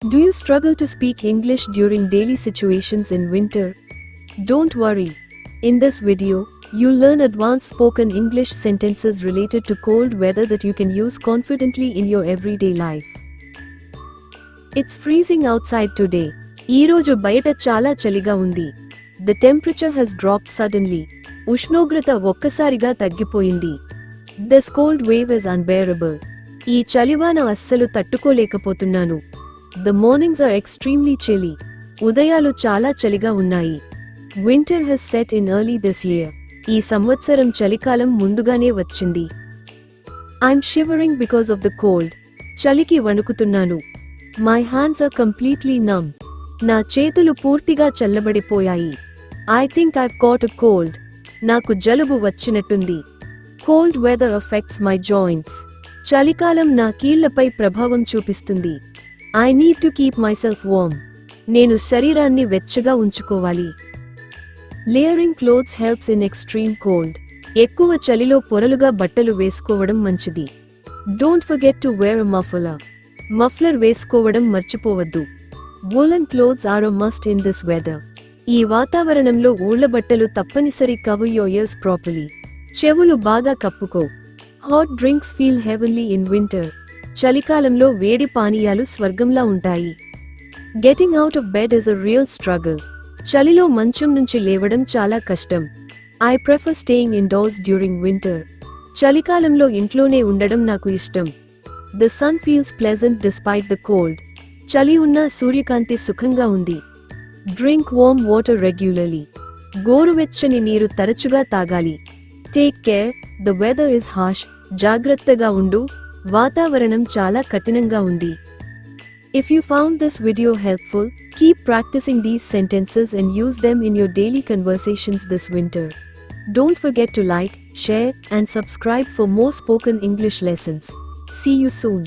Do you struggle to speak English during daily situations in winter? Don't worry. In this video, you'll learn advanced spoken English sentences related to cold weather that you can use confidently in your everyday life. It's freezing outside today. ఈ రోజు బయట చాలా చలిగా ఉంది. The temperature has dropped suddenly. ఉష్ణోగ్రత ఒక్కసారిగా తగ్గిపోయింది. This cold wave is unbearable. ఈ చలివాన అస్సలు తట్టుకోలేకపోతున్నాను. The mornings are extremely chilly. ఉదయాలు చాలా చలిగా ఉన్నాయి. Winter has set in early this year. ఈ సంవత్సరం చలికాలం ముందుగానే వచ్చింది. I'm shivering because of the cold. చలికి వణుకుతున్నాను. My hands are completely numb. నా చేతులు పూర్తిగా చల్లబడిపోయాయి. I think I've caught a cold. నాకు జలుబు వచ్చినట్టుంది. Cold weather affects my joints. చలికాలం నా కీళ్లపై ప్రభావం చూపిస్తుంది. I need to keep myself warm. నేను శరీరాన్ని వెచ్చగా ఉంచుకోవాలి. Layering clothes helps in extreme cold. ఎక్కువ చలిలో పొరలుగా బట్టలు వేసుకోవడం మంచిది. Don't forget to wear a muffler. Muffler వేసుకోవడం మర్చిపోవద్దు. Woolen clothes are a must in this weather. ఈ వాతావరణంలో ఊళ్ల బట్టలు తప్పనిసరి. Cover your ears properly. చెవులు బాగా కప్పుకో. Hot drinks feel heavenly in winter. చలికాలంలో వేడి పానీయాలు స్వర్గంలా ఉంటాయి. Getting out of bed is a real struggle. చలిలో మంచం నుంచి లేవడం చాలా కష్టం. I prefer staying indoors during winter. చలికాలంలో ఇంట్లోనే ఉండడం నాకు ఇష్టం. The sun feels pleasant despite the cold. చలి ఉన్నా సూర్యకాంతి సుఖంగా ఉంది. Drink warm water regularly. గోరువెచ్చని నీరు తరచుగా తాగాలి. Take care, the weather is harsh. జాగ్రత్తగా ఉండు, వాతావరణం చాలా కఠినంగా ఉంది. If you found this video helpful, keep practicing these sentences and use them in your daily conversations this winter. Don't forget to like, share, and subscribe for more spoken English lessons. See you soon.